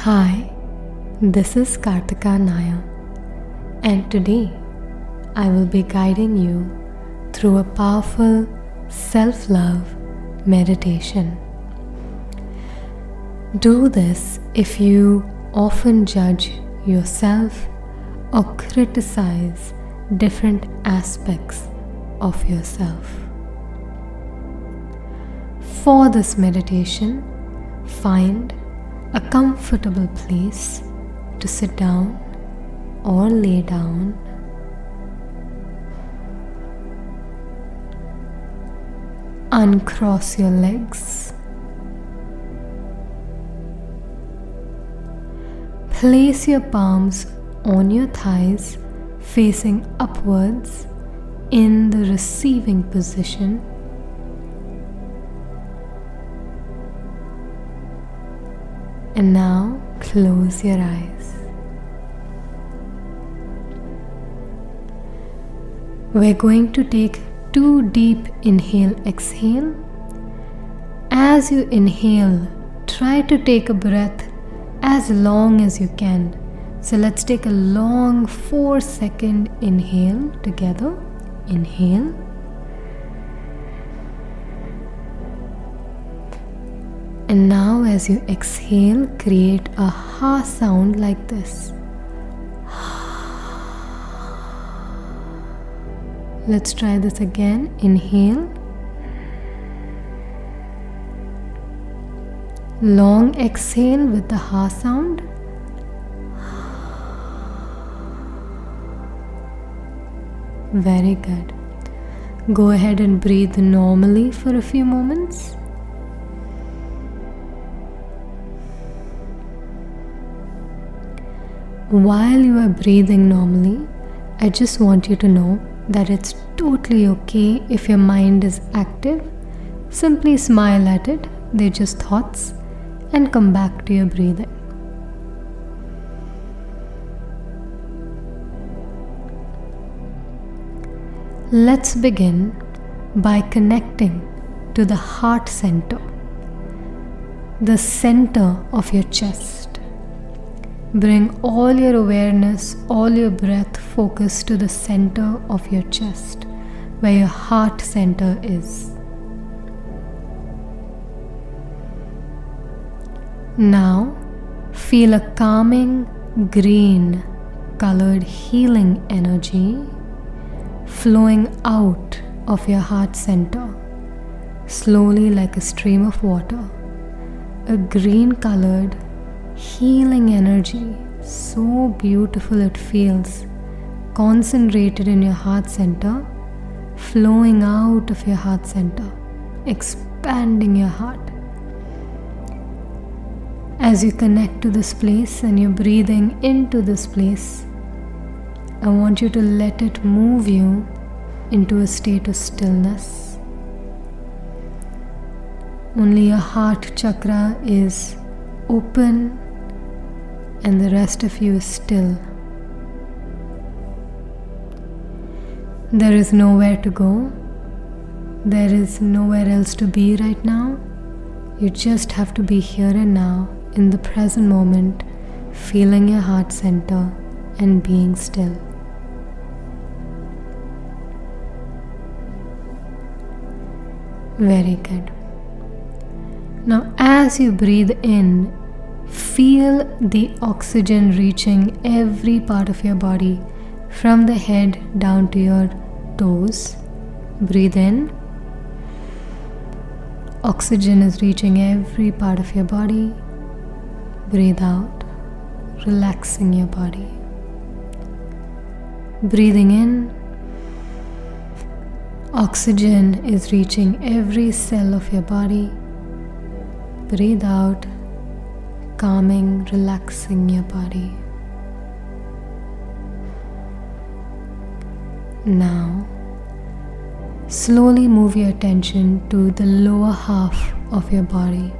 Hi, this is Kartika Nair, and today I will be guiding you through a powerful self-love meditation. Do this if you often judge yourself or criticize different aspects of yourself. For this meditation, find a comfortable place to sit down or lay down. Uncross your legs. Place your palms on your thighs facing upwards in the receiving position. And now close your eyes. We're going to take 2 deep exhale. As you inhale, try to take a breath as long as you can. So let's take a long 4-second inhale together. Inhale. And now as you exhale, create a ha sound like this. Let's try this again. Inhale. Long exhale with the ha sound. Very good. Go ahead and breathe normally for a few moments. While you are breathing normally, I just want you to know that it's totally okay if your mind is active. Simply smile at it, they're just thoughts, and come back to your breathing. Let's begin by connecting to the heart center, the center of your chest. Bring all your awareness, all your breath focus to the center of your chest, where your heart center is. Now, feel a calming green colored healing energy flowing out of your heart center, slowly like a stream of water. A green colored healing energy, so beautiful it feels, concentrated in your heart center, flowing out of your heart center, expanding your heart. As you connect to this place and you're breathing into this place, I want you to let it move you into a state of stillness. Only your heart chakra is open and the rest of you is still. There is nowhere to go. There is nowhere else to be right now. You just have to be here and now in the present moment, feeling your heart center and being still. Very good. Now as you breathe in, feel the oxygen reaching every part of your body, from the head down to your toes. Breathe in. Oxygen is reaching every part of your body. Breathe out, relaxing your body. Breathing in. Oxygen is reaching every cell of your body. Breathe out, calming, relaxing your body. Now, slowly move your attention to the lower half of your body.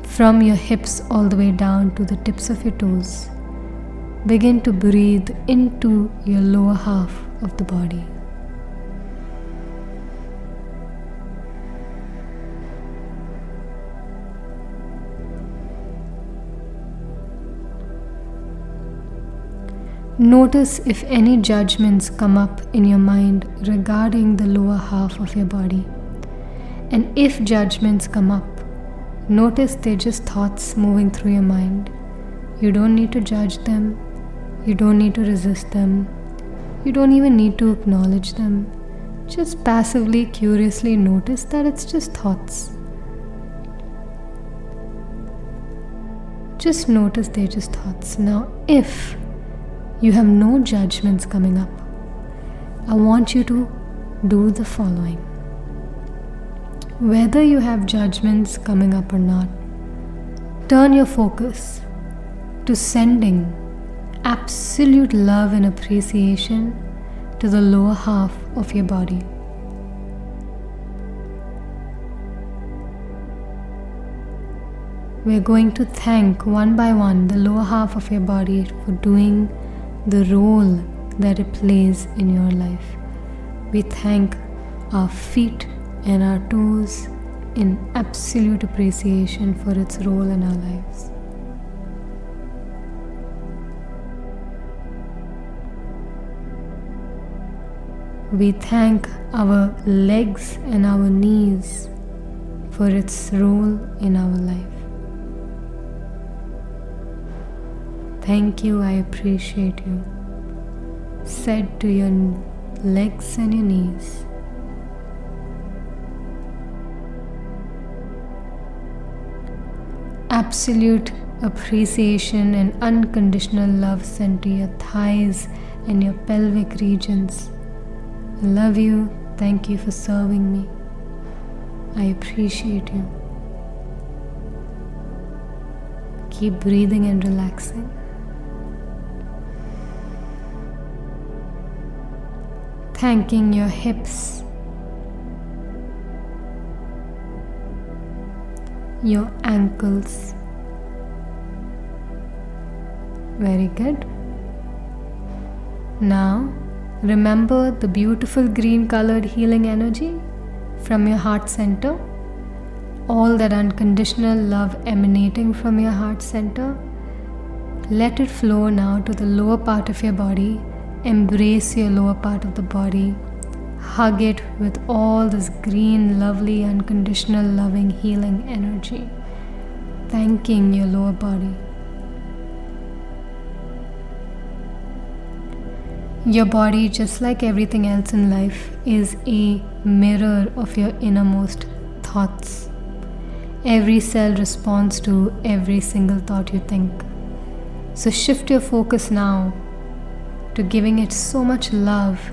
From your hips all the way down to the tips of your toes, begin to breathe into your lower half of the body. Notice if any judgments come up in your mind regarding the lower half of your body. And if judgments come up, notice they're just thoughts moving through your mind. You don't need to judge them. You don't need to resist them. You don't even need to acknowledge them. Just passively, curiously notice that it's just thoughts. Just notice they're just thoughts. Now, if you have no judgments coming up, I want you to do the following. Whether you have judgments coming up or not, turn your focus to sending absolute love and appreciation to the lower half of your body. We're going to thank one by one the lower half of your body for doing the role that it plays in your life. We thank our feet and our toes in absolute appreciation for its role in our lives. We thank our legs and our knees for its role in our life. Thank you, I appreciate you, said to your legs and your knees. Absolute appreciation and unconditional love sent to your thighs and your pelvic regions. I love you. Thank you for serving me. I appreciate you. Keep breathing and relaxing. Thanking your hips, your ankles. Very good. Now, remember the beautiful green colored healing energy from your heart center. All that unconditional love emanating from your heart center. Let it flow now to the lower part of your body. Embrace your lower part of the body. Hug it with all this green, lovely, unconditional, loving, healing energy. Thanking your lower body. Your body, just like everything else in life, is a mirror of your innermost thoughts. Every cell responds to every single thought you think. So shift your focus now to giving it so much love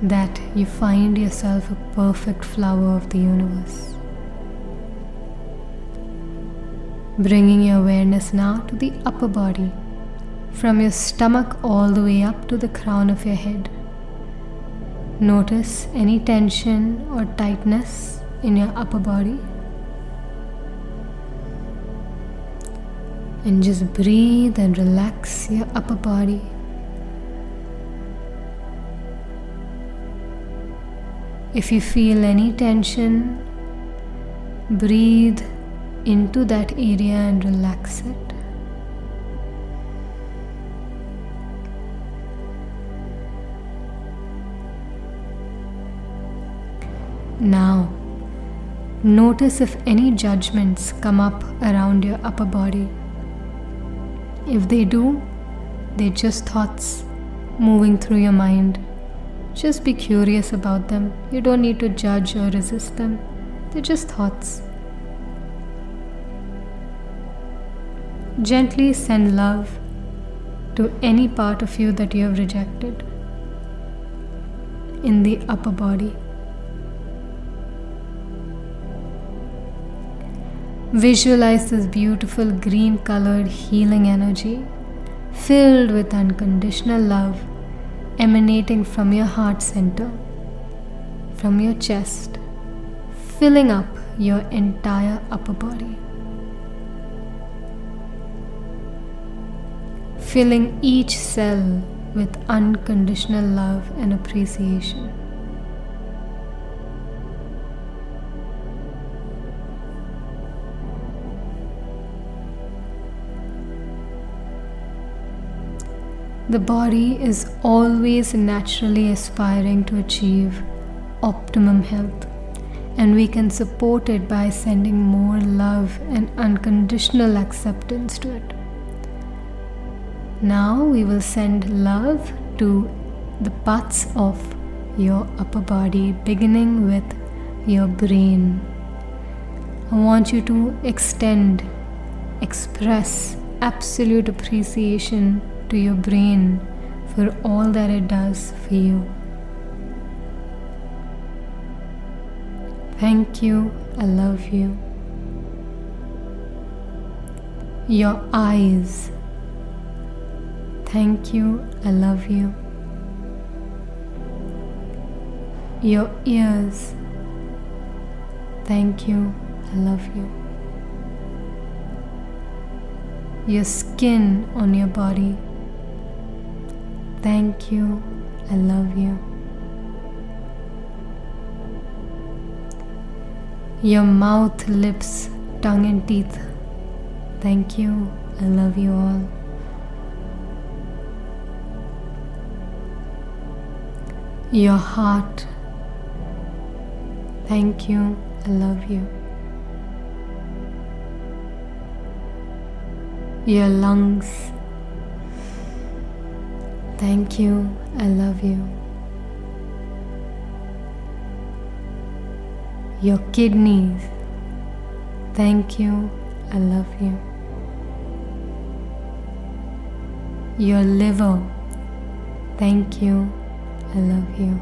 that you find yourself a perfect flower of the universe. Bringing your awareness now to the upper body, from your stomach all the way up to the crown of your head. Notice any tension or tightness in your upper body. And just breathe and relax your upper body. If you feel any tension, breathe into that area and relax it. Now, notice if any judgments come up around your upper body. If they do, they're just thoughts moving through your mind. Just be curious about them. You don't need to judge or resist them. They're just thoughts. Gently send love to any part of you that you have rejected in the upper body. Visualize this beautiful green colored healing energy filled with unconditional love emanating from your heart center, from your chest, filling up your entire upper body. Filling each cell with unconditional love and appreciation. The body is always naturally aspiring to achieve optimum health, and we can support it by sending more love and unconditional acceptance to it. Now we will send love to the parts of your upper body, beginning with your brain. I want you to express absolute appreciation to your brain for all that it does for you. Thank you, I love you. Your eyes. Thank you, I love you. Your ears. Thank you, I love you. Your skin on your body. Thank you, I love you. Your mouth, lips, tongue and teeth. Thank you, I love you all. Your heart. Thank you, I love you. Your lungs. Thank you, I love you. Your kidneys. Thank you, I love you. Your liver. Thank you, I love you.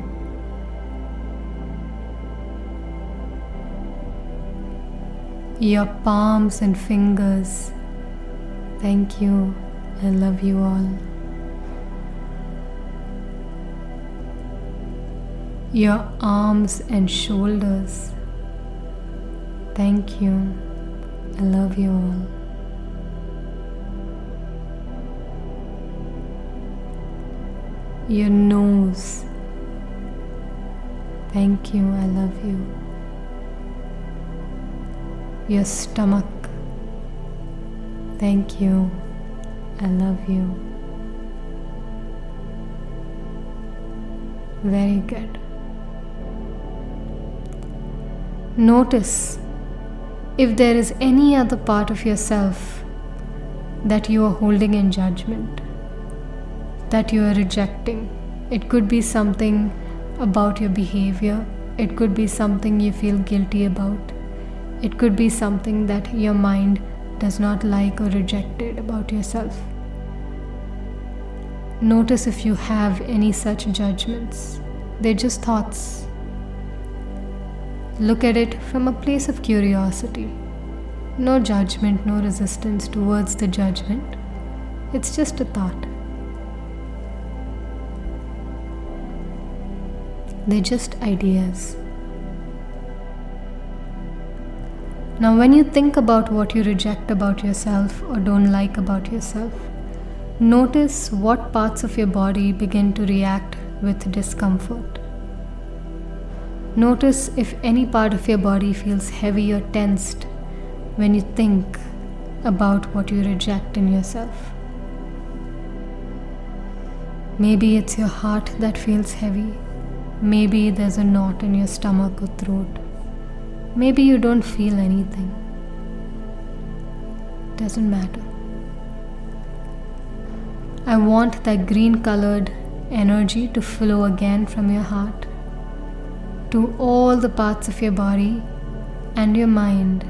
Your palms and fingers. Thank you, I love you all. Your arms and shoulders. Thank you, I love you all. Your nose. Thank you, I love you. Your stomach. Thank you, I love you. Very good. Notice if there is any other part of yourself that you are holding in judgment, that you are rejecting. It could be something about your behavior. It could be something you feel guilty about. It could be something that your mind does not like or rejected about yourself. Notice if you have any such judgments. They're just thoughts. Look at it from a place of curiosity. No judgment, no resistance towards the judgment. It's just a thought. They're just ideas. Now, when you think about what you reject about yourself or don't like about yourself, notice what parts of your body begin to react with discomfort. Notice if any part of your body feels heavy or tensed when you think about what you reject in yourself. Maybe it's your heart that feels heavy. Maybe there's a knot in your stomach or throat. Maybe you don't feel anything. Doesn't matter. I want that green colored energy to flow again from your heart to all the parts of your body and your mind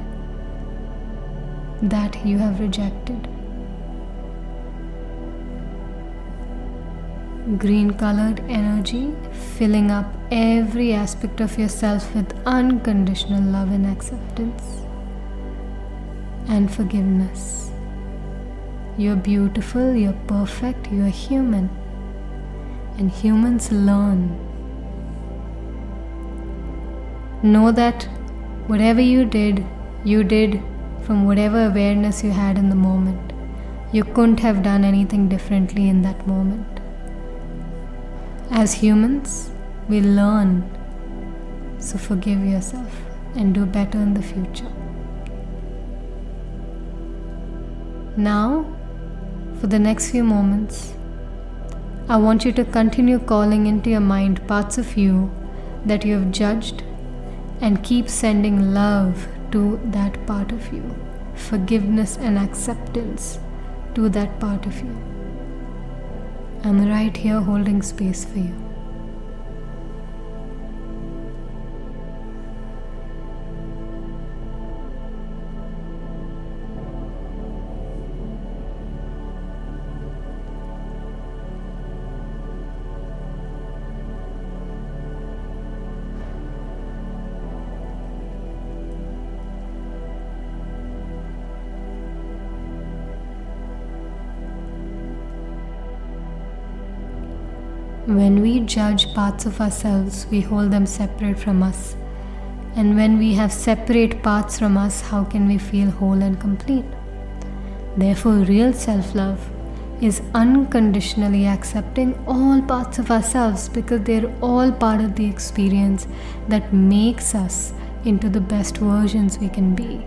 that you have rejected. Green colored energy filling up every aspect of yourself with unconditional love and acceptance and forgiveness. You're beautiful, you're perfect, you're human, and humans learn. Know that whatever you did from whatever awareness you had in the moment. You couldn't have done anything differently in that moment. As humans, we learn, so forgive yourself and do better in the future. Now, for the next few moments, I want you to continue calling into your mind parts of you that you have judged and keep sending love to that part of you, forgiveness and acceptance to that part of you. I'm right here holding space for you. When we judge parts of ourselves, we hold them separate from us. And when we have separate parts from us, how can we feel whole and complete? Therefore, real self-love is unconditionally accepting all parts of ourselves, because they're all part of the experience that makes us into the best versions we can be.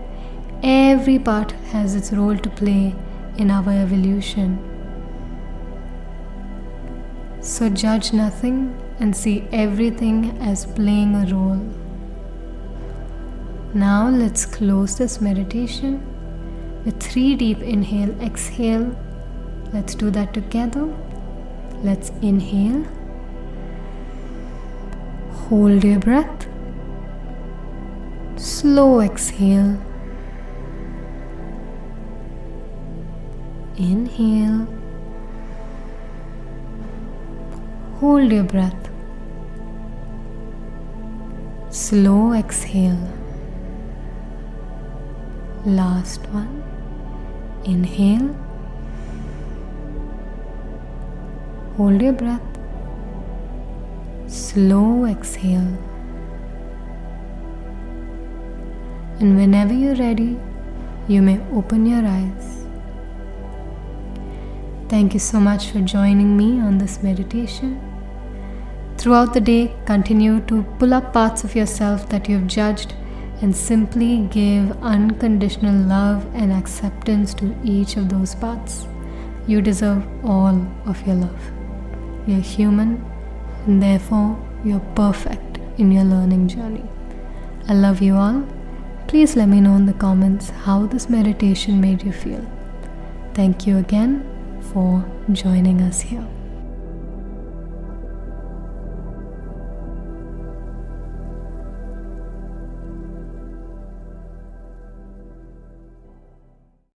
Every part has its role to play in our evolution. So judge nothing and see everything as playing a role. Now let's close this meditation with 3 deep inhale, exhale. Let's do that together. Let's inhale. Hold your breath. Slow exhale. Inhale. Hold your breath. Slow exhale. Last one. Inhale. Hold your breath. Slow exhale. And whenever you're ready, you may open your eyes. Thank you so much for joining me on this meditation. Throughout the day, continue to pull up parts of yourself that you've judged and simply give unconditional love and acceptance to each of those parts. You deserve all of your love. You're human, and therefore you're perfect in your learning journey. I love you all. Please let me know in the comments how this meditation made you feel. Thank you again for joining us here.